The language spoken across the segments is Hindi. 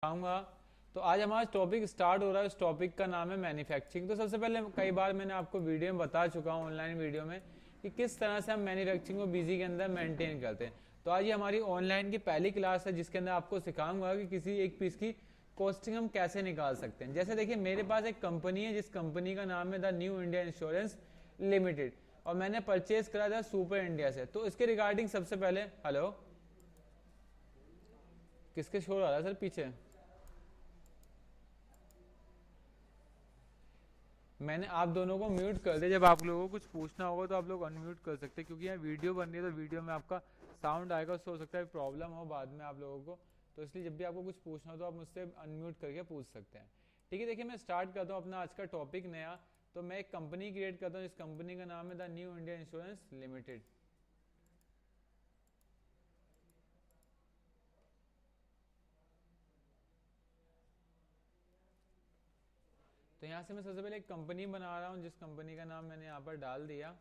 आऊँगा। तो आज हमारा टॉपिक स्टार्ट हो रहा है। इस टॉपिक का नाम है मैन्युफैक्चरिंग। तो सबसे पहले कई बार मैंने आपको वीडियो में बता चुका हूँ, ऑनलाइन वीडियो में, कि किस तरह से हम मैन्युफैक्चरिंग को बिजी के अंदर मेंटेन करते हैं। तो आज ये हमारी ऑनलाइन की पहली क्लास है जिसके अंदर आपको सिखाऊंगा कि किसी एक पीस की कॉस्टिंग हम कैसे निकाल सकते हैं। जैसे देखिए, मेरे पास एक कंपनी है जिस कंपनी का नाम है the new India insurance limited, और मैंने परचेज करा था सुपर इंडिया से। तो इसके रिगार्डिंग सबसे पहले, हेलो, किसके शोर आ रहा है सर पीछे? मैंने आप दोनों को म्यूट कर दिया। जब आप लोगों को कुछ पूछना होगा तो आप लोग अनम्यूट कर सकते हैं, क्योंकि यहाँ वीडियो बन रही है तो वीडियो में आपका साउंड आएगा, उससे हो सकता है प्रॉब्लम हो बाद में आप लोगों को। तो इसलिए जब भी आपको कुछ पूछना हो तो आप मुझसे अनम्यूट करके पूछ सकते हैं। ठीक है, देखिए मैं स्टार्ट करता हूँ अपना आज का टॉपिक नया। तो मैं एक कंपनी क्रिएट करता हूँ, इस कंपनी का नाम है the new India insurance limited. तो यहाँ से मैं सबसे पहले एक कंपनी बना रहा हूँ, जिस कंपनी का नाम मैंने यहाँ पर डाल दिया,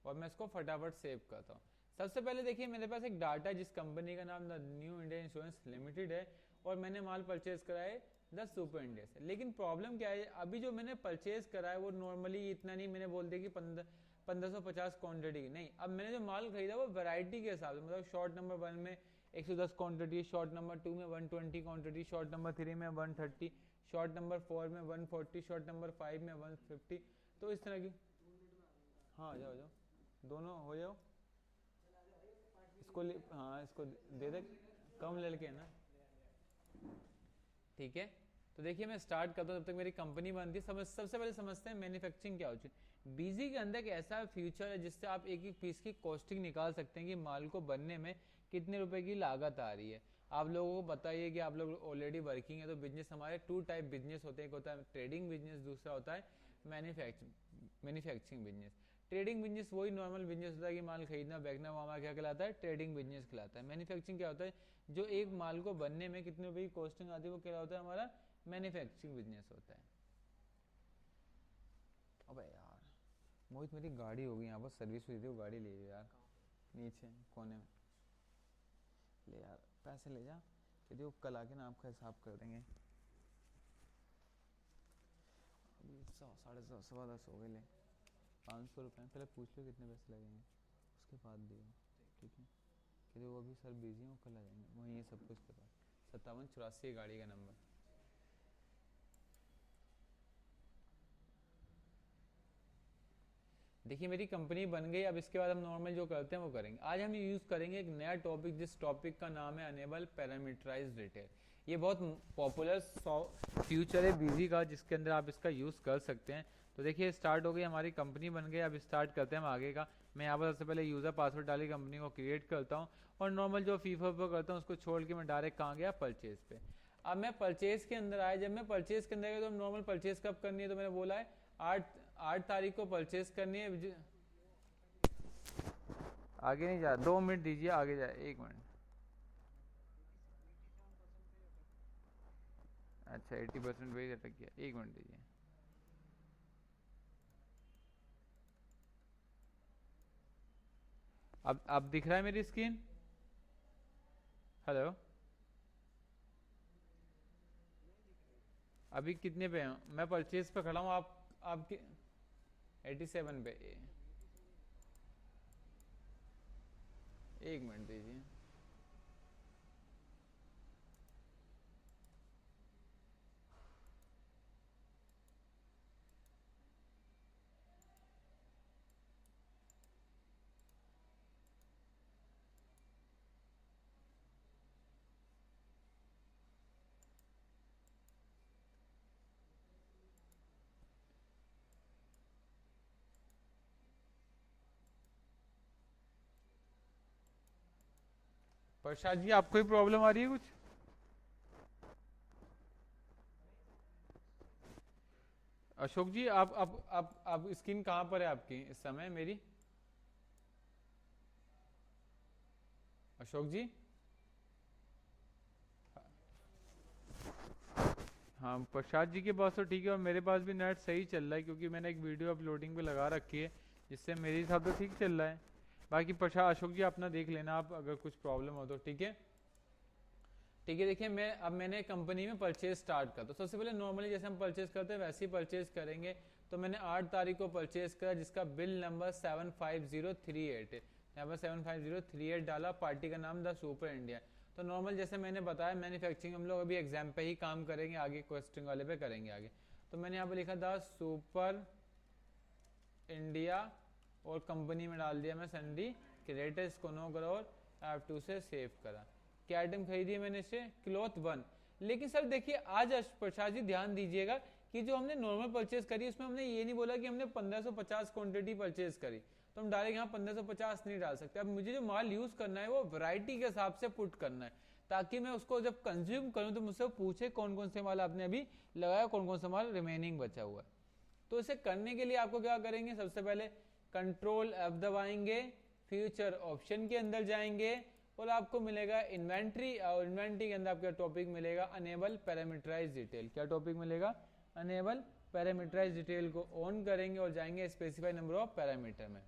और मैं इसको फटाफट सेव करता हूँ। सबसे पहले देखिए, मेरे पास एक डाटा है जिस कंपनी का नाम the new India insurance limited है, और मैंने माल परचेज करा है द सुपर इंडिया से। लेकिन प्रॉब्लम क्या है, अभी जो मैंने परचेज करा है वो नॉर्मली इतना नहीं, मैंने बोल दिया कि 1550 क्वांटिटी नहीं। अब मैंने जो माल खरीदा वो वैरायटी के हिसाब से, मतलब शॉर्ट नंबर 1 में 110 क्वांटिटी, शॉर्ट नंबर 2 में 120 क्वांटिटी, शॉर्ट नंबर 3 में 130, शॉर्ट नंबर 4 में 140, शॉर्ट नंबर 5 में 150। तो इस तरह की। हाँ, जाओ जाओ, दोनों हो जाओ। इसको हाँ, इसको दे दे, कम लड़के है ना। ठीक है, तो देखिए मैं स्टार्ट करता हूँ, तब तक मेरी कंपनी बनती है। सबसे पहले समझते हैं मैन्युफैक्चरिंग क्या होती है। बीजी के अंदर एक ऐसा फ्यूचर है जिससे आप एक एक पीस की कॉस्टिंग निकाल सकते हैं कि माल को बनने में कितने रुपए की लागत आ रही है। आप लोगों को बताइए कि आप लोग ऑलरेडी वर्किंग है, तो बिजनेस हमारे टू टाइप बिजनेस होते हैं। एक होता है ट्रेडिंग बिजनेस, दूसरा होता है मैन्युफैक्चरिंग बिजनेस। ट्रेडिंग बिजनेस वही नॉर्मल बिजनेस होता है कि माल खरीदना बेचना, वो हमारा क्या कहलाता है, ट्रेडिंग बिजनेस कहलाता है। मैन्युफैक्चरिंग क्या होता है, जो एक माल को बनने में कितने रुपए की कॉस्टिंग आती है वो क्या होता है, हमारा मैन्युफैक्चरिंग बिजनेस होता है। अबे यार मोहित, मेरी गाड़ी हो गई यहाँ पर सर्विस हुई थी, वो गाड़ी ले यार, नीचे कोने में ले यार, पैसे ले जा। यदि वो कल आके ना आपका हिसाब कर देंगे। अभी 100 साढ़े 100 10 हो गए, ले 500 रुपये पहले पूछ लो कितने पैसे लगेंगे, उसके बाद दियो। ठीक है, कि वो अभी सर बिजी हैं, वो कल आ जाएंगे, वहीं ये सब कुछ करवा। 5784 गाड़ी का नंबर। देखिए मेरी कंपनी बन गई। अब इसके बाद हम नॉर्मल जो करते हैं वो करेंगे। आज हम यूज़ करेंगे एक नया टॉपिक, जिस टॉपिक का नाम है अनेबल पैरामीटराइज्ड डिटेल। ये बहुत पॉपुलर फ्यूचर है बिजी का, जिसके अंदर आप इसका यूज़ कर सकते हैं। तो देखिए स्टार्ट हो गई, हमारी कंपनी बन गई। अब स्टार्ट करते हैं हम आगे का। मैं यहाँ पर सबसे पहले यूज़र पासवर्ड डाली कंपनी को क्रिएट करता हूँ, और नॉर्मल जो फीफा पर करता हूँ उसको छोड़ के मैं डायरेक्ट कहाँ गया, परचेज पे। अब मैं परचेज के अंदर आया। जब मैं परचेज के अंदर गया तो नॉर्मल परचेज कब करनी है, तो मैंने बोला है 8 तारीख को परचेज करनी है। आगे नहीं जा, 2 मिनट दीजिए, आगे जाए 1 मिनट। अच्छा 80% वेज अटक गया, 1 मिनट दीजिए। अब दिख रहा है मेरी स्क्रीन? हेलो, अभी कितने पे हूँ मैं? परचेज पे खड़ा हूँ। आप आपके 87 पे। 1 मिनट दीजिए। प्रसाद जी, आपको ही प्रॉब्लम आ रही है कुछ? अशोक जी, आप स्क्रीन कहाँ पर है आपकी इस समय मेरी? अशोक जी। हाँ, प्रसाद जी के पास तो ठीक है, और मेरे पास भी नेट सही चल रहा है, क्योंकि मैंने एक वीडियो अपलोडिंग पे लगा रखी है, जिससे मेरे हिसाब से ठीक चल रहा है। बाकी प्रसाद, अशोक जी अपना देख लेना आप, अगर कुछ प्रॉब्लम हो तो। ठीक है, ठीक है। देखिए मैंने कंपनी में परचेज स्टार्ट कर, तो सबसे पहले नॉर्मली जैसे हम परचेज करते हैं वैसे ही परचेज करेंगे। तो मैंने 8 तारीख को परचेज करा, जिसका बिल नंबर 75038 है। यहाँ पर 75038 डाला, पार्टी का नाम द सुपर इंडिया। तो नॉर्मल जैसे मैंने बताया मैन्युफैक्चरिंग हम लोग अभी एग्जाम पे ही काम करेंगे, आगे क्वेश्चन वाले पे करेंगे आगे। तो मैंने यहाँ पे लिखा द सुपर इंडिया और कंपनी में डाल दिया मैं सन्डी क्रिएटर, इसको 9 करोड़ F2 से सेव करा। क्या आइटम खरीदी है मैंने इसे, क्लॉथ 1। लेकिन सर देखिए आज प्रसाद जी ध्यान दीजिएगा कि जो हमने नॉर्मल परचेज करी उसमें हमने ये नहीं बोला कि हमने 1550 क्वांटिटी परचेज करी, तो हम डायरेक्ट यहाँ 1550 नहीं डाल सकते। अब मुझे जो माल यूज करना है वो वैरायटी के हिसाब से पुट करना है, ताकि मैं उसको जब कंज्यूम करूँ तो मुझसे पूछे कौन कौन से माल आपने अभी लगाया, कौन कौन सा माल रिमेनिंग बचा हुआ है। तो इसे करने के लिए आपको क्या करेंगे, सबसे पहले कंट्रोल F दबाएंगे, फ्यूचर ऑप्शन के अंदर जाएंगे और आपको मिलेगा इन्वेंट्री, और इन्वेंट्री के अंदर आपका टॉपिक मिलेगा अनेबल पैरामीटराइज डिटेल। क्या टॉपिक मिलेगा, अनेबल पैरामीटराइज डिटेल को ऑन करेंगे और जाएंगे स्पेसिफाई नंबर ऑफ पैरामीटर में।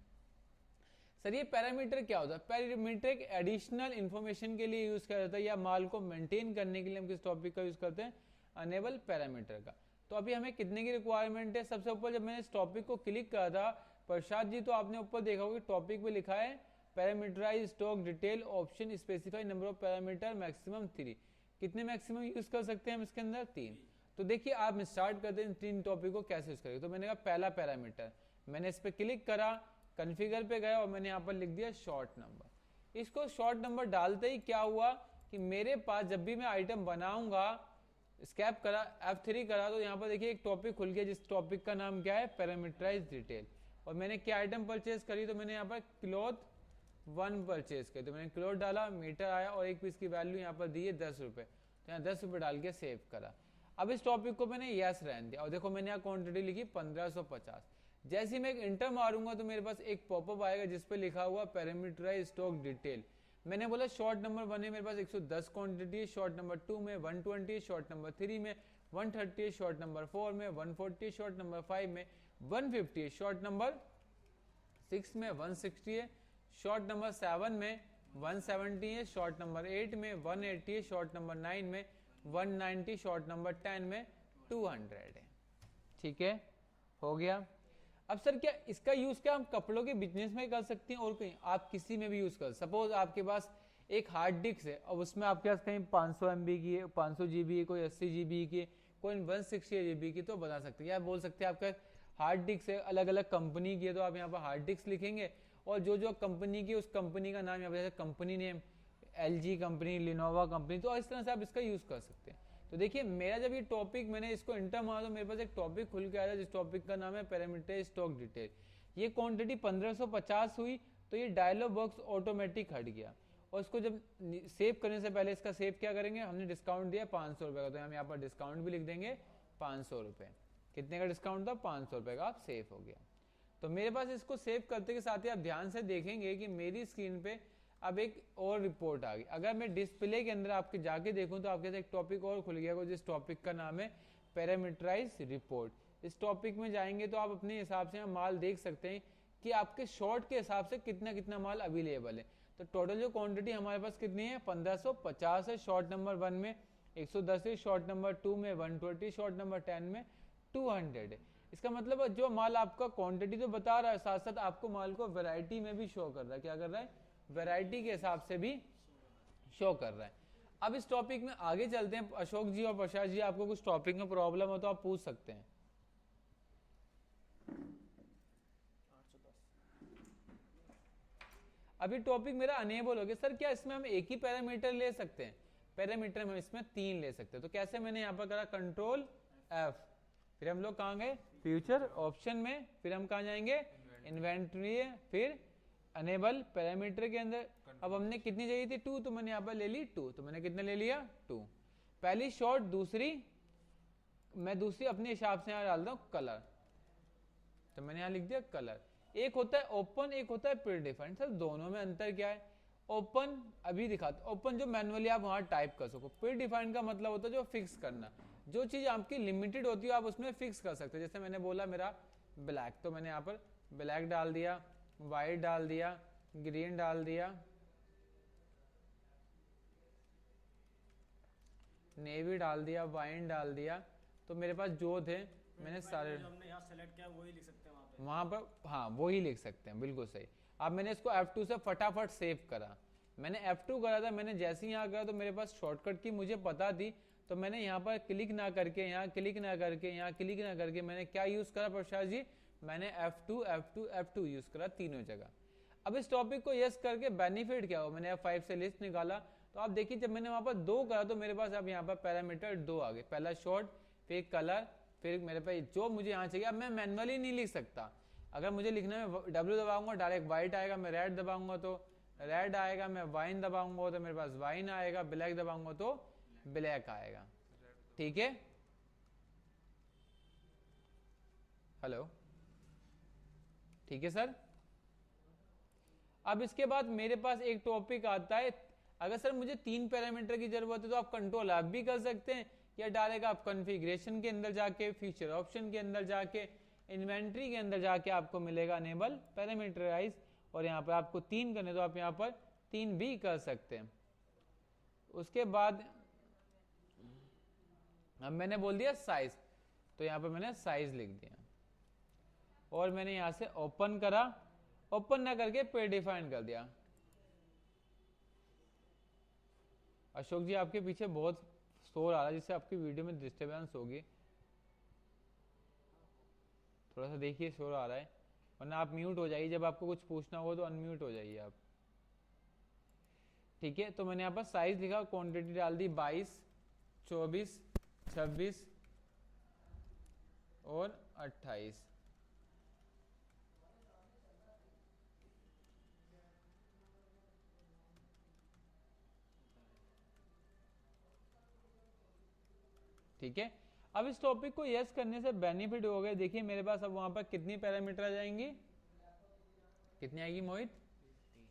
सर ये पैरामीटर क्या होता है, पैरामीटर एक एडिशनल इंफॉर्मेशन के लिए यूज किया जाता है या माल को मेंटेन करने के लिए हम किस टॉपिक का यूज करते हैं, अनेबल पैरामीटर का। तो अभी हमें कितने की रिक्वायरमेंट है, सबसे ऊपर जब मैंने इस टॉपिक को क्लिक करा था प्रसाद जी, तो आपने ऊपर देखा होगा टॉपिक पे लिखा है parameterize stock detail option specify number of parameter maximum 3। कितने मैक्सिमम यूज कर सकते हैं हम इसके अंदर, 3। तो देखिए आप स्टार्ट करते हैं 3 टॉपिक को कैसे यूज करेंगे। तो मैंने कहा पहला पैरामीटर, मैंने इस पर क्लिक करा, कॉन्फ़िगर पे गया और मैंने यहाँ पर लिख दिया शॉर्ट नंबर। इसको शॉर्ट नंबर डालते ही क्या हुआ कि मेरे पास जब भी मैं आइटम बनाऊंगा, स्कैप करा F3 करा, तो यहाँ पर देखिए एक टॉपिक खुल गया जिस टॉपिक का नाम क्या है, पैरामीटराइज डिटेल। और मैंने क्या आइटम परचेज करी, तो मैंने यहाँ पर क्लॉथ 1 परचेज करी। तो मैंने क्लॉथ डाला, मीटर आया और एक पीस की वैल्यू यहाँ पर दी है 10 रुपये। तो यहाँ 10 रुपये डाल के सेव करा। अब इस टॉपिक को मैंने यस रहने दिया और देखो मैंने यहाँ क्वांटिटी लिखी 1550। जैसे ही मैं एक इंटर मारूंगा तो मेरे पास एक पॉपअप आएगा जिस पे लिखा हुआ पैरामीटराइज स्टॉक डिटेल। मैंने बोला शॉर्ट नंबर 1 है, मेरे पास 110 क्वांटिटी है, शॉर्ट नंबर 2 में 120, शॉर्ट नंबर 3 में 130, शॉर्ट नंबर 4 में 140, शॉर्ट नंबर 5 में 150, शॉर्ट नंबर 6 में 160 है, शॉर्ट नंबर 7 में 170 है, शॉर्ट नंबर 8 में 180 है, शॉर्ट नंबर 9 में 190, शॉर्ट नंबर 10 में 200 है। ठीक है, हो गया। अब सर क्या इसका यूज क्या हम कपड़ों के बिजनेस में कर सकते हैं और कहीं आप किसी में भी यूज कर। सपोज आपके पास एक हार्ड डिस्क है और उसमें आपके पास कहीं 500 MB की है, 500 GB है, कोई 80 GB की, कोई 160 GB की, तो बता सकते हैं। या बोल सकते हैं आपका हार्ड डिस्क है अलग अलग कंपनी की है, तो आप यहाँ पर हार्ड डिस्क लिखेंगे और जो जो कंपनी की उस कंपनी का नाम, यहाँ पर जैसे company name LG company, Lenovo company, तो इस तरह से आप इसका यूज कर सकते हैं। तो देखिए मेरा जब ये टॉपिक मैंने इसको इंटर मारा तो मेरे पास एक टॉपिक खुल के आया जिस टॉपिक का नाम है पैरामीटर स्टॉक डिटेल। ये क्वांटिटी 1550 हुई, तो ये डायलॉग बॉक्स ऑटोमेटिक हट गया। और इसको जब सेव करने से पहले इसका सेव क्या करेंगे, हमने डिस्काउंट दिया 500 रुपये का, तो हम यहाँ पर डिस्काउंट भी लिख देंगे 500 रुपये। कितने का डिस्काउंट था, 500 रुपये का, आप सेव हो गया। तो मेरे पास इसको सेव करते के साथ ही आप ध्यान से देखेंगे कि मेरी स्क्रीन पे अब एक और रिपोर्ट आ गई। अगर मैं डिस्प्ले के अंदर आपके जाके देखूं तो आपके साथ एक टॉपिक और खुल गया जिस टॉपिक का नाम है पैरामीटराइज रिपोर्ट। इस टॉपिक में जाएंगे तो आप अपने हिसाब से माल देख सकते हैं कि आपके शॉर्ट के हिसाब से कितना कितना माल अवेलेबल है। तो टोटल जो क्वांटिटी हमारे पास कितनी है, 1550 है शॉर्ट नंबर 1 में, 110 है शॉर्ट नंबर 2 में, 120 शॉर्ट नंबर 10 में, 200 है। इसका मतलब जो माल आपका क्वांटिटी तो बता रहा है, साथ साथ आपको माल को वैरायटी में भी शो कर रहा है। क्या कर रहा है, वैरायटी के हिसाब से भी शो कर रहा है। अब इस टॉपिक में आगे चलते हैं। अशोक जी और प्रसाद जी, आपको कुछ टॉपिक में प्रॉब्लम हो तो आप पूछ सकते हैं। अभी टॉपिक मेरा अनेबल हो गया। सर क्या इसमें हम एक ही पैरामीटर ले सकते हैं, पैरामीटर में इसमें 3 ले सकते हैं। तो कैसे, मैंने यहाँ पर करा कंट्रोल F, फिर हम लोग कहाँ गए, फ्यूचर ऑप्शन में, फिर हम कहाँ जाएंगे, इन्वेंट्री, फिर अनेबल पैरामीटर के अंदर। अब हमने कितनी चाहिए थी, 2, तो मैंने यहाँ पर ले ली 2। तो मैंने कितने ले लिया, 2। पहली शॉर्ट, दूसरी मैं दूसरी अपने हिसाब से यहाँ डालता हूँ कलर, तो मैंने यहाँ लिख दिया कलर। एक होता है ओपन, एक होता है प्री डिफाइंड। सर दोनों में अंतर क्या है, ओपन अभी दिखाते, ओपन जो मैनुअली आप वहां टाइप कर सको, प्री डिफाइंड का मतलब होता है जो फिक्स करना, जो चीज आपकी लिमिटेड होती है आप उसमें फिक्स कर सकते हैं। जैसे मैंने बोला मेरा ब्लैक, तो मैंने यहाँ पर ब्लैक डाल दिया, वाइट डाल दिया, ग्रीन डाल दिया, नेवी डाल दिया, वाइन डाल दिया, तो मेरे पास जो थे मैंने सारे जो हमने यहाँ सेलेक्ट किया वही लिख सकते हैं वहाँ पे। वहां पर, हाँ वो ही लिख सकते हैं, बिल्कुल सही। अब मैंने इसको F2 से फटाफट सेव करा। मैंने F2 करा था, मैंने जैसे ही यहाँ करा तो मेरे पास शॉर्टकट की मुझे पता थी, तो मैंने यहाँ पर क्लिक ना करके, यहाँ क्लिक ना करके, यहाँ क्लिक ना करके मैंने क्या यूज करा प्रसाद जी, मैंने F2 F2 F2 यूज करा तीनों जगह। अब इस टॉपिक को यस करके बेनिफिट क्या हो, मैंने F5 से लिस्ट निकाला, तो आप देखिए जब मैंने वहां पर 2 करा तो मेरे पास अब यहाँ पर पैरामीटर 2 आ गए, पहला शॉर्ट, फिर कलर, फिर मेरे पास जो मुझे यहाँ चाहिए। अब मैं मैनुअली नहीं लिख सकता, अगर मुझे लिखने में W दबाऊंगा डायरेक्ट व्हाइट आएगा, मैं रेड दबाऊंगा तो रेड आएगा, मैं वाइन दबाऊंगा तो मेरे पास वाइन आएगा, ब्लैक दबाऊंगा तो ब्लैक आएगा। ठीक है, हेलो, ठीक है सर। अब इसके बाद मेरे पास एक टॉपिक आता है, अगर सर मुझे 3 पैरामीटर की जरूरत है तो आप कंट्रोल आप भी कर सकते हैं, या डायरेक्ट आप कॉन्फ़िगरेशन के अंदर जाके, फीचर ऑप्शन के अंदर जाके, इन्वेंट्री के अंदर जाके आपको मिलेगा अनेबल पैरामीटराइज, और यहाँ पर आपको 3 करने तो आप यहाँ पर 3 भी कर सकते हैं। उसके बाद अब मैंने बोल दिया साइज, तो यहाँ पर मैंने साइज लिख दिया, और मैंने यहाँ से ओपन करा, ओपन ना करके प्रीडिफाइन कर दिया। अशोक जी आपके पीछे बहुत शोर आ रहा है, जिससे आपकी वीडियो में डिस्टरबेंस होगी, थोड़ा सा देखिए शोर आ रहा है, वरना आप म्यूट हो जाइए, जब आपको कुछ पूछना हो तो अनम्यूट हो जाइए आप। ठीक है, तो मैंने यहाँ पर साइज लिखा, क्वांटिटी डाल दी 22, 24, 26 और 28। ठीक है, अब इस टॉपिक को यस करने से बेनिफिट हो गए। देखिए मेरे पास अब वहां पर कितनी पैरामीटर आ जाएंगी, कितनी आएगी मोहित,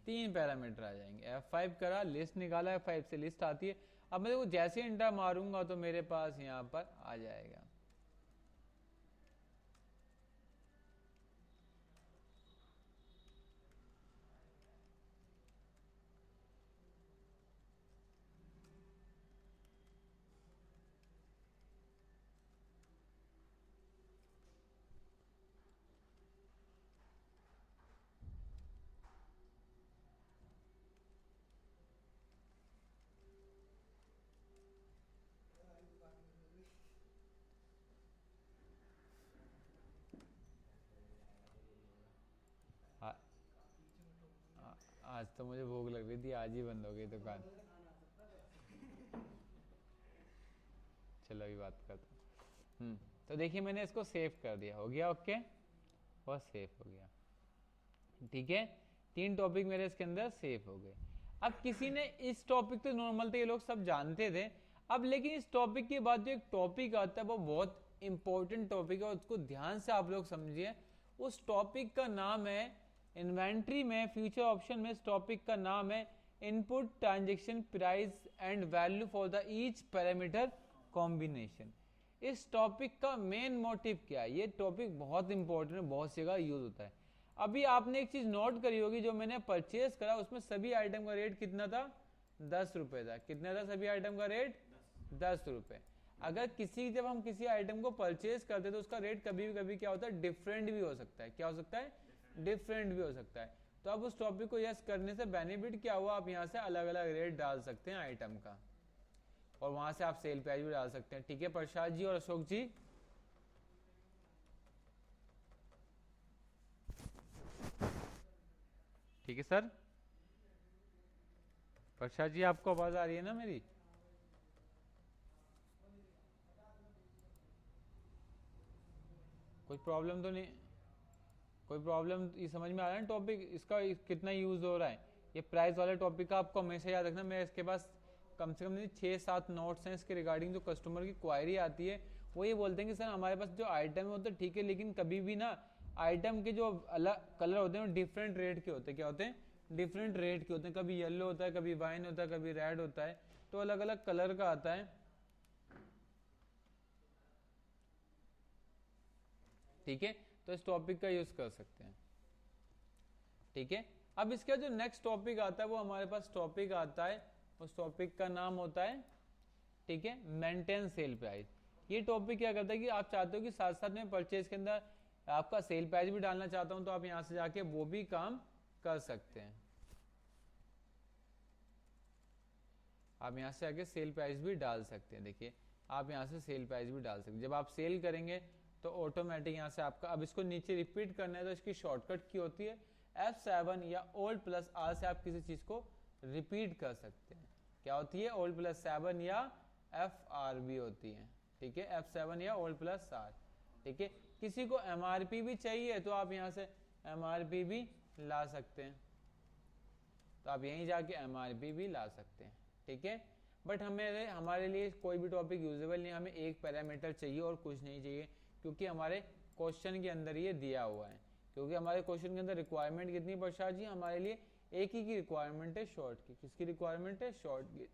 3 पैरामीटर आ जाएंगे। F5 करा, लिस्ट निकाला, F5 से लिस्ट आती है। अब मैं देखो जैसे इंटर मारूंगा तो मेरे पास यहाँ पर आ जाएगा। आज तो मुझे भूख लग रही थी, आज ही बंद हो गई दुकान। चलो अभी बात करता हूँ। तो देखिए मैंने इसको सेव कर दिया, हो गया ओके, और सेव हो गया। ठीक है, 3 टॉपिक मेरे इसके अंदर सेव हो गए। अब किसी ने इस टॉपिक तो नॉर्मल थे, ये लोग सब जानते थे। अब लेकिन इस टॉपिक के बाद जो एक टॉपिक आता है वो बहुत इंपॉर्टेंट टॉपिक है, और उसको ध्यान से आप लोग समझिए। उस टॉपिक का नाम है इन्वेंट्री में, फ्यूचर ऑप्शन में इस टॉपिक का नाम है input transaction price and value for the each parameter combination. इस टॉपिक का मेन मोटिव क्या है, ये टॉपिक बहुत इंपॉर्टेंट है, बहुत जगह यूज होता है। अभी आपने एक चीज नोट करी होगी, जो मैंने परचेज करा उसमें सभी आइटम का रेट कितना था, 10 रुपए था। कितना था सभी आइटम का रेट, 10 रुपए। अगर जब हम किसी आइटम को परचेज करते हैं तो उसका रेट कभी कभी क्या होता है, डिफरेंट भी हो सकता है। क्या हो सकता है, डिफरेंट भी हो सकता है। तो अब उस टॉपिक को यस करने से बेनिफिट क्या हुआ, आप यहाँ से अलग अलग रेट डाल सकते हैं आइटम का, और वहां से आप सेल प्राइस भी डाल सकते हैं। ठीक है प्रसाद जी और अशोक जी, ठीक है सर। प्रसाद जी आपको आवाज आ रही है ना मेरी, कोई प्रॉब्लम तो नहीं, कोई प्रॉब्लम, ये समझ में आ रहा है टॉपिक इसका कितना यूज हो रहा है। ये प्राइस वाले टॉपिक का आपको हमेशा याद रखना। मैं इसके पास कम से कम 6-7 नोट्स हैं इसके रिगार्डिंग। जो कस्टमर की क्वायरी आती है वो ये बोलते हैं कि सर हमारे पास जो आइटम है वो तो ठीक है, लेकिन कभी भी ना आइटम के जो अलग कलर होते हैं वो डिफरेंट रेट के होते हैं। क्या होते हैं, डिफरेंट रेट के होते हैं। कभी येलो होता है, कभी वाइन होता है, कभी रेड होता है, तो अलग अलग कलर का आता है। ठीक है, तो इस टॉपिक का यूज कर सकते हैं। ठीक है, अब इसका जो नेक्स्ट टॉपिक आता है वो हमारे पास टॉपिक आता है, उस टॉपिक का नाम होता है, ठीक है। मेंटेन सेल प्राइस, ये टॉपिक क्या करता है कि आप चाहते हो कि साथ साथ में परचेज के अंदर आपका सेल प्राइस भी डालना चाहता हूं, तो आप यहां से जाके वो भी काम कर सकते हैं। आप यहां से आके सेल प्राइस भी डाल सकते हैं। देखिए आप यहां से सेल प्राइस भी डाल सकते हैं। जब आप सेल करेंगे तो ऑटोमेटिक यहां से आपका, अब इसको नीचे रिपीट करना है तो इसकी शॉर्टकट की होती है F7 या Alt+R से आप किसी चीज को रिपीट कर सकते हैं। क्या होती है? Alt+7 या FR भी होती है, ठीक है, F7 या Alt+R, ठीक है। किसी को MRP भी चाहिए तो आप यहाँ से MRP भी ला सकते हैं, तो आप यहीं जाके MRP भी ला सकते हैं, ठीक है। बट हमारे लिए कोई भी टॉपिक यूजेबल नहीं, हमें एक पैरामीटर चाहिए और कुछ नहीं चाहिए, क्योंकि हमारे क्वेश्चन के अंदर ये दिया हुआ है। क्योंकि हमारे क्वेश्चन के अंदर रिक्वायरमेंट कितनी प्रसाद जी? हमारे लिए एक ही की रिक्वायरमेंट है, शॉर्ट की। किसकी रिक्वायरमेंट है? शॉर्ट की।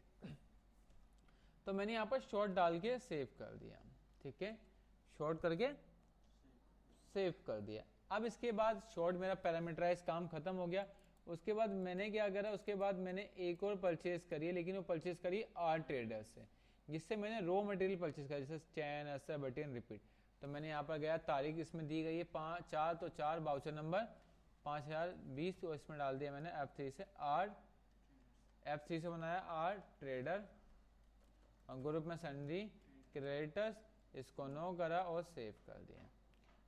तो मैंने यहाँ पर शॉर्ट डाल के सेव कर दिया, ठीक है, शॉर्ट करके सेव कर दिया। अब इसके बाद शॉर्ट मेरा पैरामीटराइज काम खत्म हो गया। उसके बाद मैंने क्या करा, उसके बाद मैंने एक और परचेज करी है, लेकिन वो परचेज करी आर ट्रेडर से, जिससे मैंने रॉ मटेरियल परचेज करा, जैसे चैन, अस्तर, बटन, रिपीट। तो मैंने यहाँ पर गया, तारीख इसमें दी गई है 5/4, तो 4 वाउचर नंबर 5020, तो इसमें डाल दिया मैंने F3 से बनाया आर ट्रेडर, और ग्रुप में सन्ड्री क्रेडिटर्स, इसको नो करा और सेव कर दिया।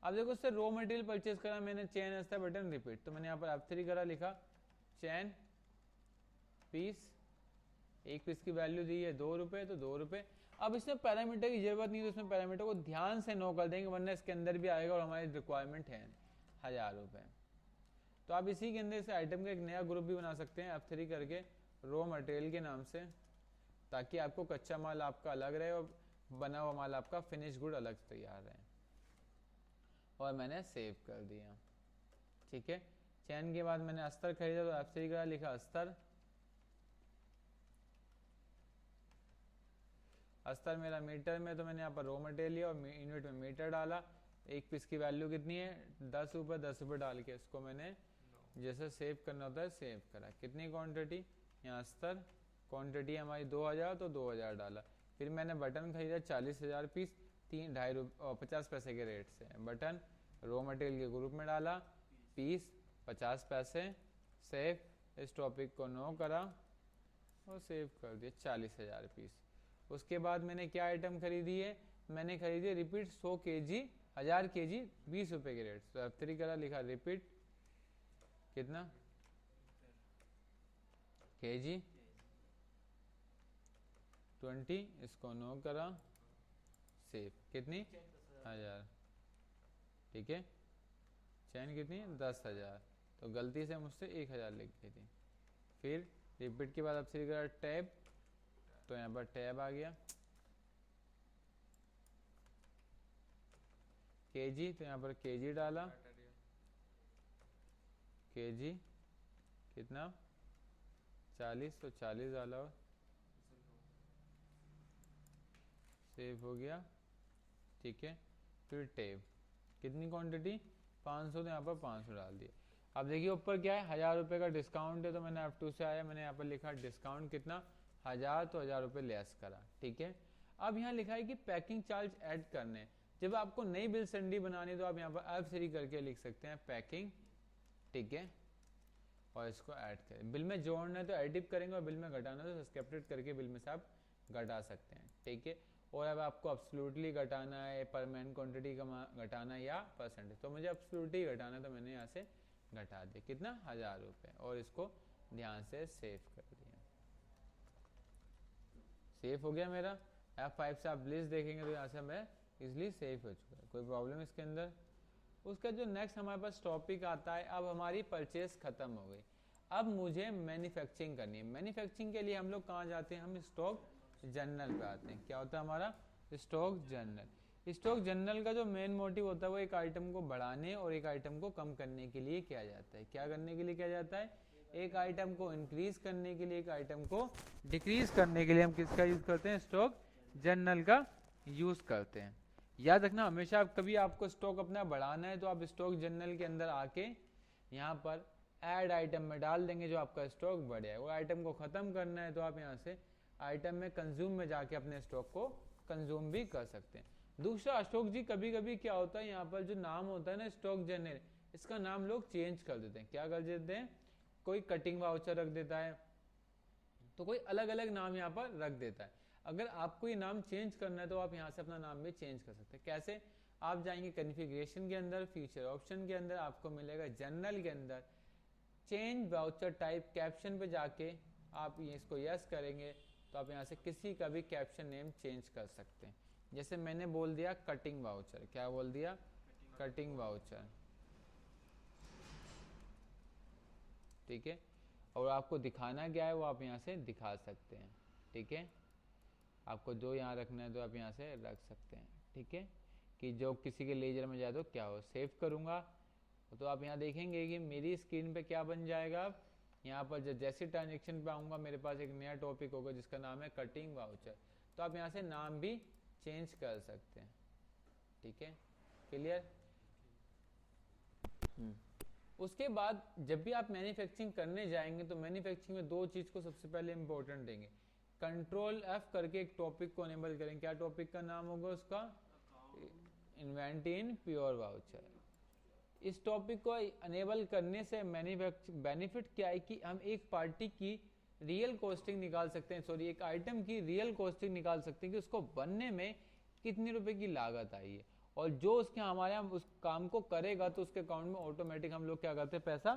अब देखो उससे रॉ मटेरियल परचेज करा मैंने, चेन, अस्तर, बटन, रिपीट। तो मैंने यहाँ पर F3 करा, लिखा चैन पीस, एक पीस की वैल्यू दी है 2 रुपये, तो 2 रुपये। अब इसमें पैरामीटर की जरूरत नहीं, तो इसमें पैरामीटर को ध्यान से नो कर देंगे, वरना इसके अंदर भी आएगा और हमारी रिक्वायरमेंट है 1000 रुपये। तो आप इसी के अंदर से आइटम का एक नया ग्रुप भी बना सकते हैं F3 करके, रॉ मटेरियल के नाम से, ताकि आपको कच्चा माल आपका अलग रहे और बना हुआ माल आपका फिनिश गुड अलग तैयार रहे। और मैंने सेव कर दिया, ठीक है। चैन के बाद मैंने अस्तर खरीदा, तो F3 करा, लिखा अस्तर। अस्तर मेरा मीटर में, तो मैंने यहाँ पर रॉ मटेरियल लिया और यूनिट में मीटर डाला। एक पीस की वैल्यू कितनी है? 10 रुपये। 10 रुपये डाल के इसको मैंने जैसे सेव करना होता है सेव करा। कितनी क्वांटिटी? यहाँ अस्तर क्वांटिटी हमारी 2000, तो 2000 डाला। फिर मैंने बटन खरीदा 40,000 पीस, 3.50 पैसे के रेट से। बटन रॉ मटेरियल के ग्रुप में डाला, पीस 50 पैसे, सेव। इस टॉपिक को नो करा और सेव कर दिया 40,000 पीस। उसके बाद मैंने क्या आइटम खरीदी है? मैंने खरीदी रिपीट 100 kg 1000 kg 20 रुपये के रेट। तो F3 करा, लिखा रिपीट कितना kg 20, इसको नो करा, सेव। कितनी? 1000, ठीक है। चैन कितनी? 10,000, तो गलती से मुझसे 1000 लिख गई थी। फिर रिपीट के बाद F3 करा टैब, तो यहाँ पर टैब आ गया। kg, तो यहाँ पर kg डाला, kg कितना? 40, तो 40 डाला और सेव हो गया, ठीक है। फिर टैब, कितनी क्वांटिटी? 500, तो यहाँ पर 500 डाल दिया। अब देखिए ऊपर क्या है? 1000 रुपये का डिस्काउंट है, तो मैंने F2 से आया, मैंने यहाँ पर लिखा डिस्काउंट कितना? 1000, तो 1000 रुपये लेस करा, ठीक है। अब यहाँ लिखा है कि पैकिंग चार्ज ऐड करने। जब आपको नई बिल सैंडी बनानी है तो आप यहाँ पर F3 करके लिख सकते हैं पैकिंग, ठीक है, और इसको ऐड करें। बिल में जोड़ना है तो एडिट करेंगे, और बिल में घटाना है तो सब्सक्रिप्टेड करके बिल में से आप घटा सकते हैं, ठीक है। और अब आपको अब्सोल्युटली घटाना है, पर मैन क्वांटिटी घटाना है या परसेंटेज, तो मुझे अब्सोल्युटली घटाना है, तो मैंने यहाँ से घटा दिया। कितना? 1000 रुपये, और इसको ध्यान से सेव कर दिया। सेव हो गया मेरा। F5 से आप लिस्ट देखेंगे तो यहाँ से मैं इजिली सेव हो चुका है, कोई प्रॉब्लम इसके अंदर। उसका जो नेक्स्ट हमारे पास टॉपिक आता है, अब हमारी परचेस खत्म हो गई, अब मुझे मैन्युफैक्चरिंग करनी है। मैन्युफैक्चरिंग के लिए हम लोग कहाँ जाते हैं? हम स्टॉक जर्नल पे आते हैं। क्या होता है हमारा? Stock journal. स्टॉक जर्नल का जो मेन मोटिव होता है वो एक आइटम को बढ़ाने और एक आइटम को कम करने के लिए किया जाता है। क्या करने के लिए किया जाता है? एक आइटम को इंक्रीज करने के लिए, एक आइटम को डिक्रीज करने के लिए हम किसका यूज करते हैं? स्टॉक जर्नल का यूज करते हैं। याद रखना हमेशा, कभी आपको स्टॉक अपना बढ़ाना है तो आप स्टॉक जर्नल के अंदर आके यहाँ पर ऐड आइटम में डाल देंगे जो आपका स्टॉक बढ़े है। वो आइटम को खत्म करना है तो आप यहाँ से आइटम में कंज्यूम में जाके अपने स्टॉक को कंज्यूम भी कर सकते हैं। दूसरा अशोक जी, कभी कभी क्या होता है यहाँ पर जो नाम होता है ना स्टॉक जनरल, इसका नाम लोग चेंज कर देते हैं। क्या कर देते हैं, कोई कटिंग वाउचर रख देता है, तो कोई अलग अलग नाम यहाँ पर रख देता है। अगर आपको ये नाम चेंज करना है तो आप यहाँ से अपना नाम भी चेंज कर सकते हैं। कैसे, आप जाएंगे कॉन्फ़िगरेशन के अंदर, फीचर ऑप्शन के अंदर, आपको मिलेगा जनरल के अंदर चेंज वाउचर टाइप, कैप्शन पे जाके आप ये इसको यस करेंगे तो आप यहाँ से किसी का भी कैप्शन नेम चेंज कर सकते हैं। जैसे मैंने बोल दिया कटिंग वाउचर, क्या बोल दिया, कटिंग वाउचर, ठीक है। और आपको दिखाना क्या है वो आप यहाँ से दिखा सकते हैं, ठीक है। आपको जो यहाँ रखना है तो आप यहाँ से रख सकते हैं, ठीक है। कि जो किसी के लेजर में जाए तो क्या हो, सेव करूँगा तो आप यहाँ देखेंगे कि मेरी स्क्रीन पे क्या बन जाएगा। अब यहाँ पर जैसे ट्रांजेक्शन पे आऊँगा मेरे पास एक नया टॉपिक होगा जिसका नाम है कटिंग वाउचर, तो आप यहाँ से नाम भी चेंज कर सकते हैं, ठीक है, क्लियर। उसके बाद जब भी आप मैन्युफैक्चरिंग करने जाएंगे तो मैन्युफैक्चरिंग में दो चीज़ को सबसे पहले इंपॉर्टेंट देंगे। कंट्रोल F करके एक टॉपिक को अनेबल करेंगे। क्या टॉपिक का नाम होगा उसका, इन्वेंटरी इन प्योर वाउचर। इस टॉपिक को अनेबल करने से बेनिफिट क्या है कि हम एक पार्टी की रियल कॉस्टिंग निकाल सकते हैं, सॉरी एक आइटम की रियल कॉस्टिंग निकाल सकते हैं कि उसको बनने में कितने रुपए की लागत आई है, और जो उसके हमारे यहाँ उस काम को करेगा तो उसके अकाउंट में ऑटोमेटिक हम लोग क्या करते हैं, पैसा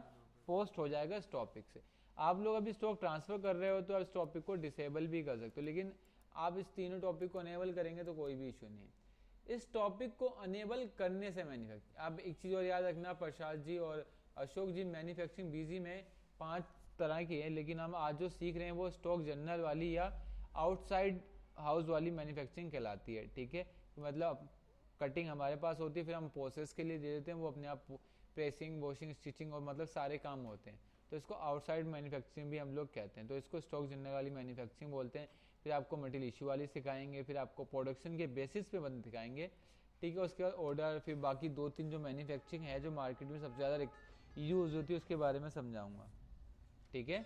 पोस्ट हो जाएगा इस टॉपिक से। आप लोग अभी स्टॉक ट्रांसफर कर रहे हो तो आप इस टॉपिक को डिसेबल भी कर सकते हो, लेकिन आप इस तीनों टॉपिक को अनेबल करेंगे तो कोई भी इशू नहीं है। इस टॉपिक को अनेबल करने से मैन्युफैक्चरिंग, अब एक चीज़ और याद रखना, प्रसाद जी और अशोक जी मैन्युफैक्चरिंग बीजी में 5 तरह की है, लेकिन हम आज जो सीख रहे हैं वो स्टॉक जनरल वाली या आउटसाइड हाउस वाली मैन्युफैक्चरिंग कहलाती है, ठीक है। मतलब कटिंग हमारे पास होती है, फिर हम प्रोसेस के लिए दे देते हैं, वो अपने आप प्रेसिंग, वॉशिंग, स्टिचिंग और मतलब सारे काम होते हैं, तो इसको आउटसाइड मैन्युफैक्चरिंग भी हम लोग कहते हैं। तो इसको स्टॉक जनरल वाली मैन्युफैक्चरिंग बोलते हैं। फिर आपको मटेरियल इशू वाली सिखाएंगे, फिर आपको प्रोडक्शन के बेसिस पे बंद दिखाएंगे, ठीक है। उसके बाद ऑर्डर, फिर बाकी 2-3 जो मैन्युफैक्चरिंग है जो मार्केट में सबसे ज़्यादा यूज़ होती है उसके बारे में समझाऊंगा, ठीक है।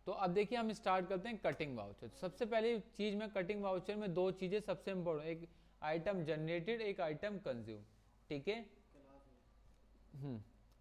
तो अब देखिए हम स्टार्ट करते हैं कटिंग वाउचर। सबसे पहले चीज़ में कटिंग वाउचर में 2 चीज़ें सबसे इंपॉर्टेंट, एक आइटम जनरेटेड, एक आइटम कंज्यूम, ठीक है।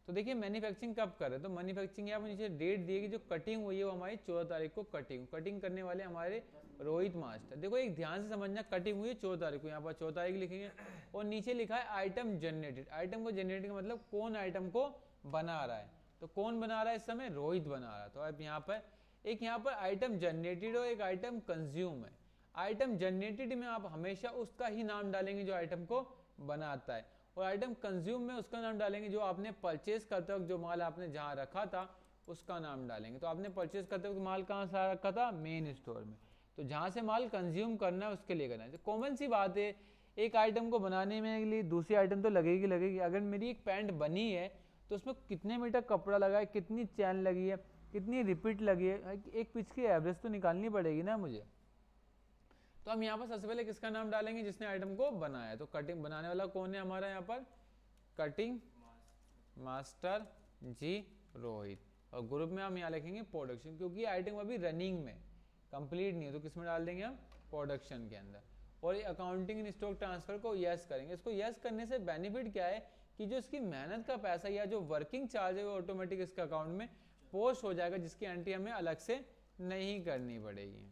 तो देखिए मैन्युफैक्चरिंग कब कर रहे हैं, तो मैन्युफैक्चरिंग यहाँ पर नीचे डेट दी है, जो कटिंग हुई है वो हमारी 14 तारीख को कटिंग करने वाले हमारे रोहित मास्टर। देखो एक ध्यान से समझना, कटिंग हुई है 14 तारीख को, यहाँ पर 14 तारीख लिखेंगे और नीचे लिखा है आइटम जनरेटेड। आइटम को जनरेटेड का मतलब कौन आइटम को बना रहा है, तो कौन बना रहा है इस समय, रोहित बना रहा है। तो अब यहाँ पर एक यहाँ पर आइटम जनरेटेड और एक आइटम कंज्यूम है। आइटम जनरेटेड में आप हमेशा उसका ही नाम डालेंगे जो आइटम को बनाता है, और आइटम कंज्यूम में उसका नाम डालेंगे जो आपने परचेज करते वक्त जो माल आपने जहाँ रखा था उसका नाम डालेंगे। तो आपने परचेज करते वक्त माल कहाँ से रखा था, मेन स्टोर में, तो जहाँ से माल कंज्यूम करना है उसके लिए करना है। तो कॉमन सी बात है, एक आइटम को बनाने में लिए दूसरी आइटम तो लगेगी। अगर मेरी एक पैंट बनी है तो उसमें कितने मीटर कपड़ा लगा है, कितनी चैन लगी है, कितनी रिपीट लगी है, एक पिच की एवरेज तो निकालनी पड़ेगी ना मुझे। तो हम यहाँ पर सबसे पहले किसका नाम डालेंगे, जिसने आइटम को बनाया। तो कटिंग बनाने वाला कौन है हमारा यहाँ पर, कटिंग मास्टर जी रोहित, और ग्रुप में हम यहाँ लिखेंगे प्रोडक्शन, क्योंकि आइटम अभी रनिंग में कंप्लीट नहीं है, तो किस में डाल देंगे हम, प्रोडक्शन के अंदर। और ये अकाउंटिंग इन स्टॉक ट्रांसफर को यस करेंगे। इसको यस करने से बेनिफिट क्या है कि जो इसकी मेहनत का पैसा या जो वर्किंग चार्ज है वो ऑटोमेटिक इसके अकाउंट में पोस्ट हो जाएगा, जिसकी एंट्री हमें अलग से नहीं करनी पड़ेगी।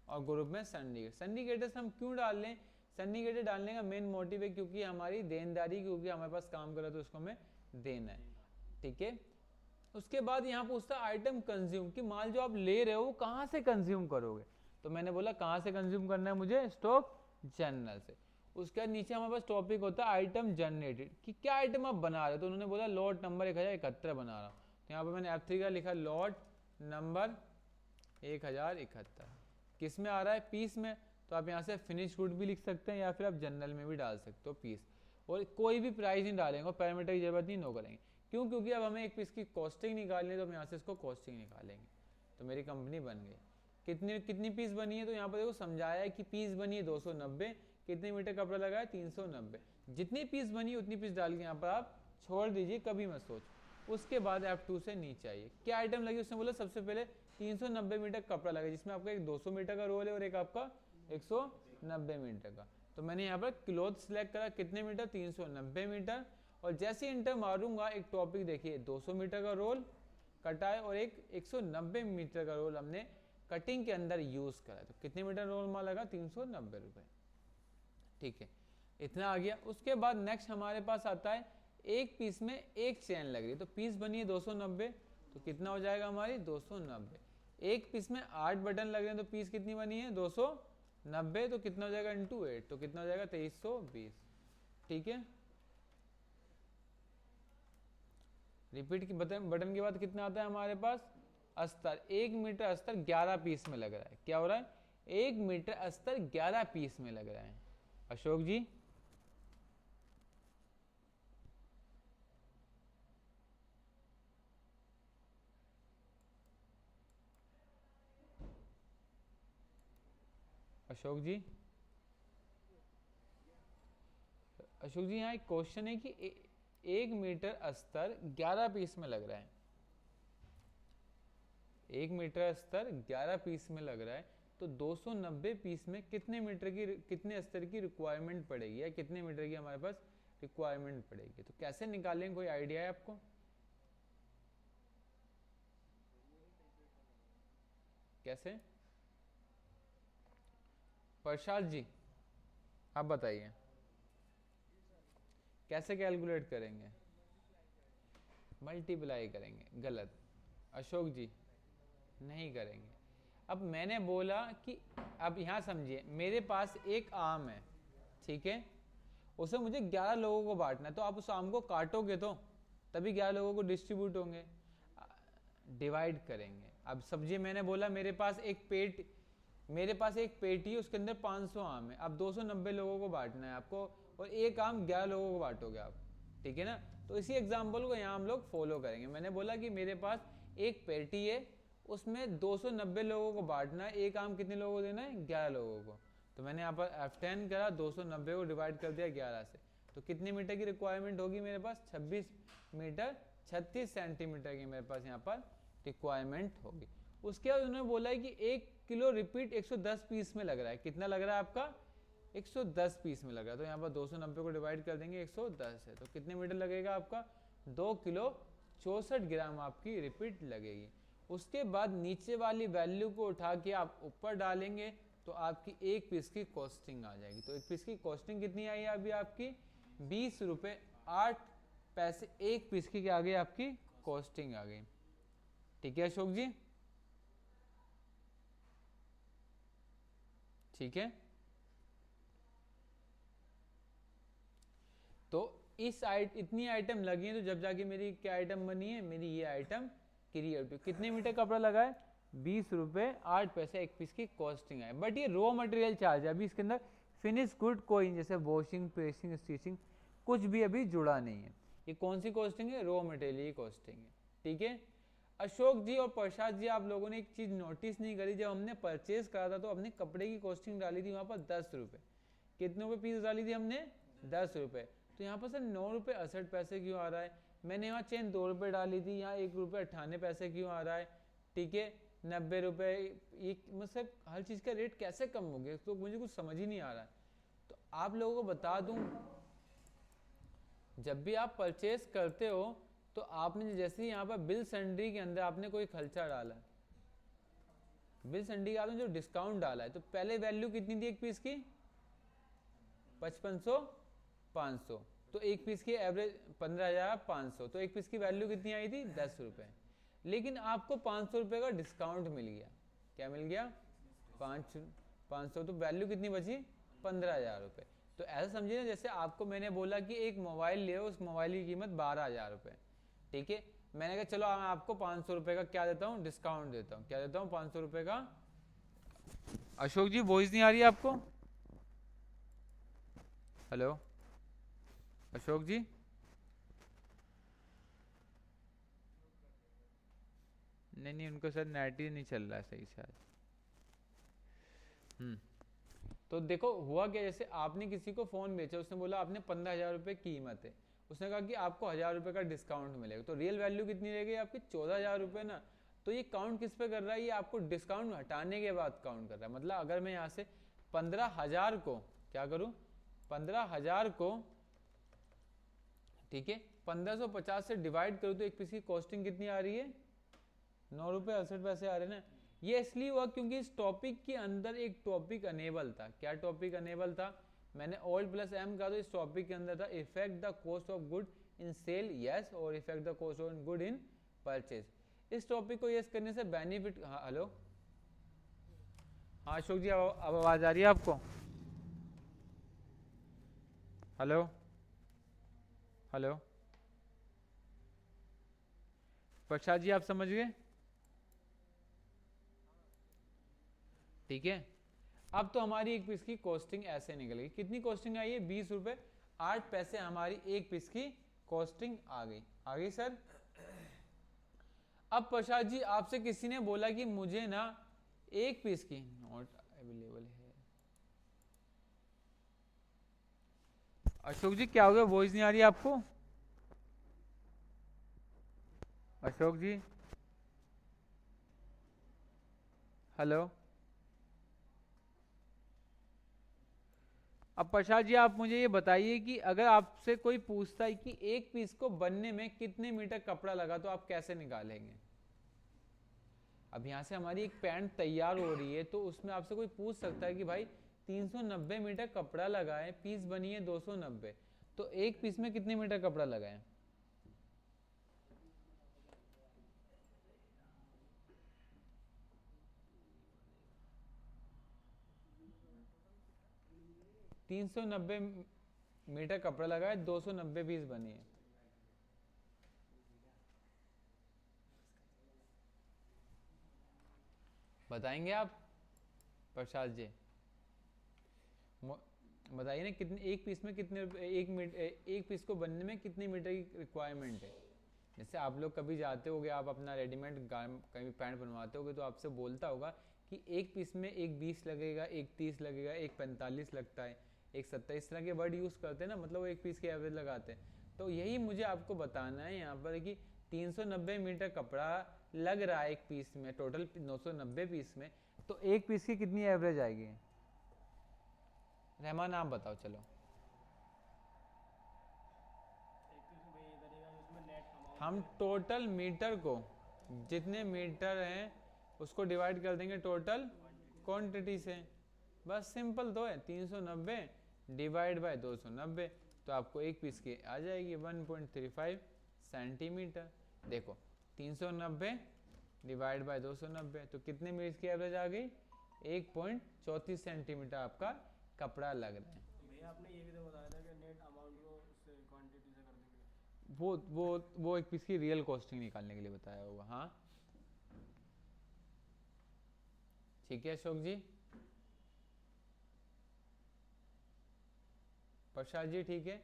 और ग्रुप में सिंडिकेटर्स हम क्यों डाल लें, सिंडिकेटर डालने का मेन मोटिव है क्योंकि हमारी देनदारी, क्योंकि हमारे पास काम कर रहा है तो उसको हमें देना है, ठीक है। उसके बाद यहाँ पूछता है आइटम कंज्यूम, कि माल जो आप ले रहे हो वो कहाँ से कंज्यूम करोगे। तो मैंने बोला कहाँ से कंज्यूम करना है मुझे, स्टॉक जनरल से। उसके बाद नीचे हमारे पास टॉपिक होता है आइटम जनरेटेड, कि क्या आइटम आप बना रहे हो। तो उन्होंने बोला लॉट नंबर 1071 बना रहा हूँ, तो यहाँ पर मैंने F3 का लिखा लॉट नंबर 1071, किस में आ रहा है, पीस में। तो आप यहाँ से फिनिश गुड भी लिख सकते हैं या फिर आप जनरल में भी डाल सकते हो पीस, और कोई भी प्राइस नहीं डालेंगे, पैरामीटर की जरूरत नहीं, नो करेंगे। क्यों, क्योंकि अब हमें एक पीस की कॉस्टिंग निकालनी है, तो हम यहाँ से इसको कॉस्टिंग निकालेंगे। तो मेरी कंपनी बन गई। कितनी पीस बनी है, तो यहाँ पर देखो समझाया है कि पीस बनी है 290, कितने मीटर कपड़ा लगा है 390। जितनी पीस बनी उतनी पीस डाल के यहाँ पर आप छोड़ दीजिए, कभी मत सोच। उसके बाद F2 से नीचे आइए। क्या आइटम लगी उसने बोला सबसे पहले 390 मीटर कपड़ा लगा, जिसमें आपका एक 200 मीटर का रोल है और एक आपका 190 मीटर का। तो मैंने यहाँ पर क्लॉथ सिलेक्ट करा, कितने मीटर, 390 मीटर। और जैसे इंटर मारूंगा एक टॉपिक देखिए 200 मीटर का रोल कटा है और एक 190 मीटर का रोल हमने कटिंग के अंदर यूज करा। तो कितने मीटर रोल माल लगा, 390 रुपए। ठीक है, इतना आ गया। उसके बाद नेक्स्ट हमारे पास आता है एक पीस में एक चेन लग रही है, तो पीस बनी है 290, तो कितना हो जाएगा हमारी 290। एक पीस में 8 बटन लग रहे हैं, तो पीस कितनी बनी है 290, तो कितना हो जाएगा इंटू 8, तो कितना हो जाएगा 2320। ठीक है, रिपीट की बटन के बाद कितना आता है हमारे पास अस्तर। 1 मीटर अस्तर 11 पीस में लग रहा है। क्या हो रहा है, 1 मीटर अस्तर 11 पीस में लग रहा है। अशोक जी अशोक जी अशोक जी यहाँ एक क्वेश्चन है कि 1 मीटर अस्तर 11 पीस में लग रहा है। 1 मीटर अस्तर 11 पीस में लग रहा है, तो 290 पीस में कितने मीटर की, कितने अस्तर की रिक्वायरमेंट पड़ेगी, या कितने मीटर की हमारे पास रिक्वायरमेंट पड़ेगी। तो कैसे निकालेंगे, कोई आइडिया है आपको? कैसे? प्रसाद जी आप बताइए कैसे कैलकुलेट करेंगे? मल्टीप्लाई करेंगे, गलत। अशोक जी नहीं करेंगे। अब मैंने बोला कि अब यहां समझिए, मेरे पास एक आम है, ठीक है, उसे मुझे 11 लोगों को बांटना है, तो आप उस आम को काटोगे तो तभी 11 लोगों को डिस्ट्रीब्यूट होंगे, डिवाइड करेंगे। अब समझिए मैंने बोला मेरे पास एक पेटी है, उसके अंदर 500 आम है। अब 290 लोगों को बांटना है आपको, और एक आम 11 लोगों को बांटोगे आप, ठीक है ना। तो इसी एग्जाम्पल को यहाँ हम लोग फॉलो करेंगे। मैंने बोला कि मेरे पास एक पेटी है, उसमें 290 लोगों को बांटना है, एक आम कितने लोगों को देना है, 11 लोगों को। तो मैंने यहाँ पर F10 करा, 290 को डिवाइड कर दिया 11 से, तो कितने मीटर की रिक्वायरमेंट होगी मेरे पास, 26 मीटर 36 सेंटीमीटर की मेरे पास यहाँ पर रिक्वायरमेंट होगी। उसके बाद उन्होंने बोला है कि 1 किलो रिपीट 110 पीस में लग रहा है। कितना लग रहा है आपका, 110 पीस में लग रहा है। तो यहाँ पर 290 को डिवाइड कर देंगे 110 से, तो कितने मीटर लगेगा आपका, 2 किलो 64 ग्राम आपकी रिपीट लगेगी। उसके बाद नीचे वाली वैल्यू को उठा के आप ऊपर डालेंगे, तो आपकी एक पीस की कॉस्टिंग आ जाएगी। तो एक पीस की कॉस्टिंग कितनी आई है अभी आपकी, 20 रुपये 8 पैसे एक पीस की, क्या आ गई आपकी कॉस्टिंग आ गई। ठीक है अशोक जी, ठीक है। तो इतनी आइटम लगी है, तो जब जाके मेरी क्या आइटम बनी है, मेरी ये आइटम क्रिएट हुई। कितने मीटर कपड़ा लगा है, 20 रुपये 8 पैसे एक पीस की कॉस्टिंग है। बट ये रॉ मटेरियल चार्ज है, अभी इसके अंदर फिनिश गुड कोई, जैसे वॉशिंग, प्रेसिंग, स्टिचिंग कुछ भी अभी जुड़ा नहीं है। ये कौन सी कॉस्टिंग है, रॉ मटेरियल की कॉस्टिंग है। ठीक है अशोक जी और प्रसाद जी, आप लोगों ने एक चीज नोटिस नहीं करी, जब हमने परचेज करा था तो अपने कपड़े की कॉस्टिंग डाली थी वहां पर 10 रुपये। कितने रुपए पीस डाली थी हमने, 10 रुपये। तो यहाँ पर सर 9 रुपये 68 पैसे क्यों आ रहा है? मैंने यहाँ चेन 2 रुपये डाली थी, यहाँ 1 रुपये 98 पैसे क्यों आ रहा है? ठीक है 90 रुपये, ये मतलब हर चीज़ का रेट कैसे कम हो गया, तो मुझे कुछ समझ ही नहीं आ रहा है। तो आप लोगों को बता दूं, जब भी आप परचेज करते हो तो आपने जैसे ही यहाँ पर बिल सैंड्री के अंदर आपने कोई खर्चा डाला, बिल सैंड्री के आपने जो डिस्काउंट डाला है, तो पहले वैल्यू कितनी थी एक पीस की, 5500 500, तो एक पीस की एवरेज 15,500, तो एक पीस की वैल्यू कितनी आई थी, 10 रुपये। लेकिन आपको 500 रुपये का डिस्काउंट मिल गया। क्या मिल गया, 500, तो वैल्यू कितनी बची, 15,000 रुपये। तो ऐसा समझिए ना, जैसे आपको मैंने बोला कि एक मोबाइल ले, उस मोबाइल की कीमत 12,000 रुपये, ठीक है। मैंने कहा चलो मैं आपको 500 रुपये का क्या देता हूँ, डिस्काउंट देता हूँ। क्या देता हूँ, 500 रुपये का। अशोक जी वॉइस नहीं आ रही है आपको? हेलो अशोक जी, नहीं उनको सर नेट ही नहीं चल रहा है सही से आज। तो देखो हुआ क्या, जैसे आपने किसी को फोन बेचा, उसने बोला आपने 15,000 रुपये कीमत है, उसने कहा कि आपको 1000 रुपये का डिस्काउंट मिलेगा, तो रियल वैल्यू कितनी रहेगी आपकी 14,000 रुपये ना। तो ये काउंट किस पे कर रहा है, ये आपको डिस्काउंट हटाने के बाद काउंट कर रहा है। मतलब अगर मैं यहाँ से 15,000 को क्या करूँ, 15,000 को ठीक है 1550 से डिवाइड करूँ तो एक पीस की कॉस्टिंग कितनी आ रही है, 9 रुपये 68 पैसे आ रहे हैं ना। ये इसलिए हुआ क्योंकि इस टॉपिक के अंदर एक टॉपिक अनेबल था। क्या टॉपिक अनेबल था, मैंने ओल्ड प्लस एम कहा, तो इस टॉपिक के अंदर था effect the cost of good in sale यस और effect the cost of good in purchase. इस टॉपिक को यस करने से बेनिफिट, हाँ हेलो, हाँ अशोक जी अब आवाज आ रही है आपको, हेलो हेलो प्रसाद जी आप समझ गए, ठीक है। अब तो हमारी एक पीस की कॉस्टिंग ऐसे निकल गई, कितनी कॉस्टिंग आई है 20 रुपए 8 पैसे हमारी एक पीस की कॉस्टिंग आ गई सर। अब प्रसाद जी आपसे किसी ने बोला कि मुझे ना एक पीस की नॉट अवेलेबल है, अशोक जी क्या हो गया, वॉइस नहीं आ रही आपको, अशोक जी हेलो। अब प्रसाद जी आप मुझे ये बताइए कि अगर आपसे कोई पूछता है कि एक पीस को बनने में कितने मीटर कपड़ा लगा तो आप कैसे निकालेंगे। अब यहाँ से हमारी एक पैंट तैयार हो रही है तो उसमें आपसे कोई पूछ सकता है कि भाई 390 मीटर कपड़ा लगा है, पीस बनी है 290, तो एक पीस में कितने मीटर कपड़ा लगा है। तीन सौ 90 मीटर कपड़ा लगा है, 290 पीस बनी है। बताएंगे आप प्रसाद जी, बताइए ना कितने एक पीस में कितने एक पीस को बनने में कितने मीटर की रिक्वायरमेंट है। जैसे आप लोग कभी जाते होगे, आप अपना रेडीमेड कहीं पैंट बनवाते होगे तो आपसे बोलता होगा कि एक पीस में एक 20 लगेगा, एक 30 लगेगा, एक 45 लगता है, एक 27, इस तरह के वर्ड यूज़ करते हैं ना, मतलब वो एक पीस के एवरेज लगाते हैं। तो यही मुझे आपको बताना है यहाँ पर कि 390 मीटर कपड़ा लग रहा है एक पीस में, टोटल 990 पीस में, तो एक पीस की कितनी एवरेज आएगी। रहमान आप बताओ चलो। हम टोटल मीटर को, जितने मीटर हैं उसको डिवाइड कर देंगे टोटल क्वांटिटी से, बस सिंपल तो है, 390 डिवाइड बाय 290, तो आपको एक पीस की आ जाएगी 1.35 सेंटीमीटर। देखो 390 डिवाइड बाय 290 तो कितने मीटर की एवरेज आ गई, 1.34 सेंटीमीटर आपका कपड़ा लग रहा है। भैया आपने ये भी तो बताया था कि नेट अमाउंट को क्वांटिटी से कर देंगे, वो एक पीस की रियल कॉस्टिंग निकालने के लिए बताया होगा। हाँ ठीक है अशोक जी, प्रसाद जी ठीक है,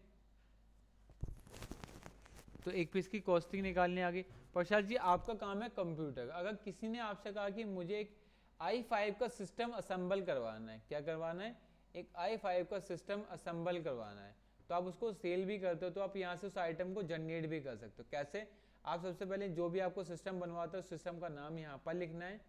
तो एक पीस की कॉस्टिंग निकालने आ गई। प्रसाद जी आपका काम है कंप्यूटर, अगर किसी ने आपसे कहा कि मुझे एक i5 का सिस्टम असेंबल करवाना है, क्या करवाना है, एक i5 का सिस्टम असेंबल करवाना है, तो आप उसको सेल भी करते हो, तो आप यहाँ से उस आइटम को जनरेट भी कर सकते हो। कैसे, आप सबसे पहले जो भी आपको सिस्टम बनवाते हो सिस्टम का नाम यहाँ पर लिखना है,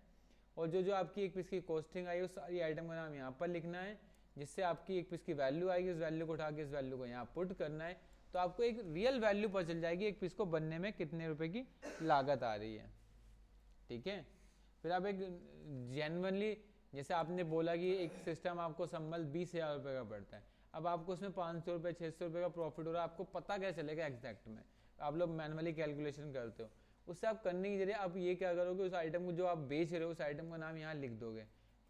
और जो जो आपकी एक पीस की कॉस्टिंग आई उस सारी आइटम का नाम यहाँ पर लिखना है, जिससे आपकी एक पीस की वैल्यू आएगी, उस वैल्यू को उठा के इस वैल्यू को यहाँ पुट करना है, तो आपको एक रियल वैल्यू पता चल जाएगी एक पीस को बनने में कितने रुपए की लागत आ रही है। ठीक है, फिर आप एक जेन्युइनली, जैसे आपने बोला कि एक सिस्टम आपको संभल 20,000 रुपये का पड़ता है, अब आपको उसमें 500 रुपये 600 रुपये का प्रॉफिट हो रहा है, आपको पता क्या चलेगा एग्जैक्ट में, आप लोग मैनुअली कैलकुलेशन करते हो, उससे आप करने की जरिए आप ये क्या करोगे, उस आइटम को जो आप बेच रहे हो उस आइटम का नाम यहाँ लिख दोगे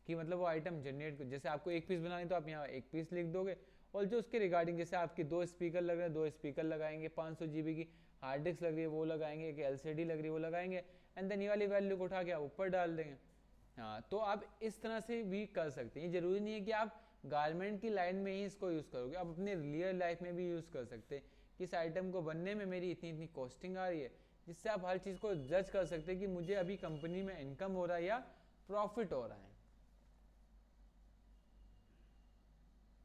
कि मतलब वो आइटम जनरेट, जैसे आपको एक पीस बनानी तो आप यहाँ एक पीस लिख दोगे, और जो उसके रिगार्डिंग जैसे आपकी 2 स्पीकर लग रहे हैं 2 स्पीकर लगाएंगे, 500 GB की हार्ड डिस्क लग रही है वो लगाएंगे, एक LCD लग रही है वो लगाएंगे, एंड देन ये वाली वैल्यू को उठा के आप ऊपर डाल देंगे। हाँ, तो आप इस तरह से भी कर सकते हैं, ये जरूरी नहीं है कि आप गारमेंट की लाइन में ही इसको यूज़ करोगे, आप अपने रियल लाइफ में भी यूज़ कर सकते हैं कि इस आइटम को बनने में मेरी इतनी इतनी कॉस्टिंग आ रही है, जिससे आप हर चीज़ को जज कर सकते हैं कि मुझे अभी कंपनी में इनकम हो रहा है या प्रॉफिट हो रहा है।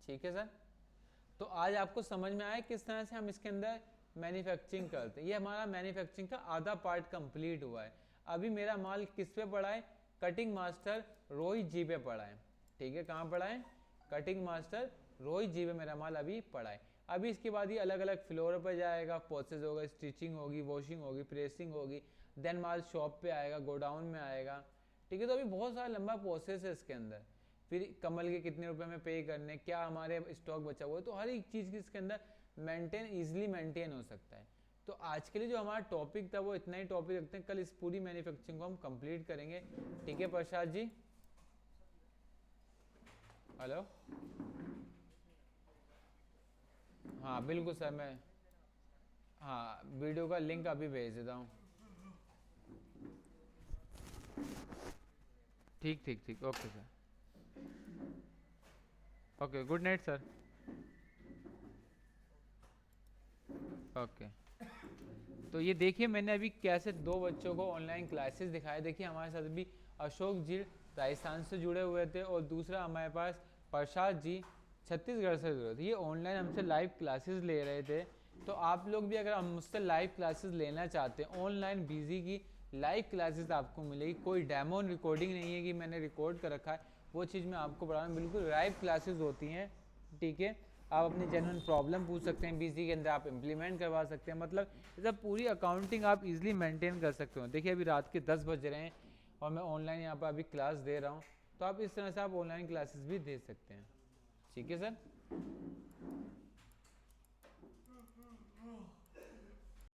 ठीक है सर, तो आज आपको समझ में आया किस तरह से हम इसके अंदर मैन्युफैक्चरिंग करते हैं। ये हमारा मैन्युफैक्चरिंग का आधा पार्ट कंप्लीट हुआ है। अभी मेरा माल किस पे पड़ा है? कटिंग मास्टर रोहित जी पे पड़ा है। ठीक है, कहाँ पड़ा है? कटिंग मास्टर रोहित जी पे मेरा माल अभी पड़ा है। अभी इसके बाद ये अलग अलग फ्लोर पर जाएगा, प्रोसेस होगा, स्टिचिंग होगी, वॉशिंग होगी, प्रेसिंग होगी, देन माल शॉप पे आएगा, गोडाउन में आएगा। ठीक है, तो अभी बहुत सारा लंबा प्रोसेस है इसके अंदर। फिर कमल के कितने रुपए में पे करने, क्या हमारे स्टॉक बचा हुआ है, तो हर एक चीज़ की इसके अंदर ईजिली मेंटेन हो सकता है। तो आज के लिए जो हमारा टॉपिक था वो इतना ही टॉपिक रखते हैं, कल इस पूरी मैन्युफैक्चरिंग को हम कंप्लीट करेंगे। ठीक है प्रसाद जी? हेलो, हाँ बिल्कुल सर, मैं हाँ वीडियो का लिंक अभी भेज देता हूँ। ठीक ठीक ठीक, okay sir, okay, good night sir. Okay, तो ये देखिए मैंने अभी कैसे दो बच्चों को ऑनलाइन क्लासेस दिखाए। देखिए हमारे साथ भी अशोक जी राजस्थान से जुड़े हुए थे और दूसरा हमारे पास प्रसाद जी छत्तीसगढ़ से जुड़े थे। ये ऑनलाइन हमसे लाइव क्लासेस ले रहे थे। तो आप लोग भी अगर हम मुझसे लाइव क्लासेस लेना चाहते हैं, ऑनलाइन बिजी की लाइव क्लासेस आपको मिलेगी। कोई डेमो रिकॉर्डिंग नहीं है कि मैंने रिकॉर्ड कर रखा है, वो चीज़ मैं आपको बता रहा हूँ, बिल्कुल लाइव क्लासेस होती हैं। ठीक है, आप अपनी जेन्युइन प्रॉब्लम पूछ सकते हैं, बीसी के अंदर आप इम्प्लीमेंट करवा सकते हैं। मतलब सब पूरी अकाउंटिंग आप इजीली मेंटेन कर सकते हो। देखिए अभी रात के 10 बज रहे हैं और मैं ऑनलाइन यहाँ पर अभी क्लास दे रहा हूँ, तो आप इस तरह से आप ऑनलाइन क्लासेस भी दे सकते हैं। ठीक है सर।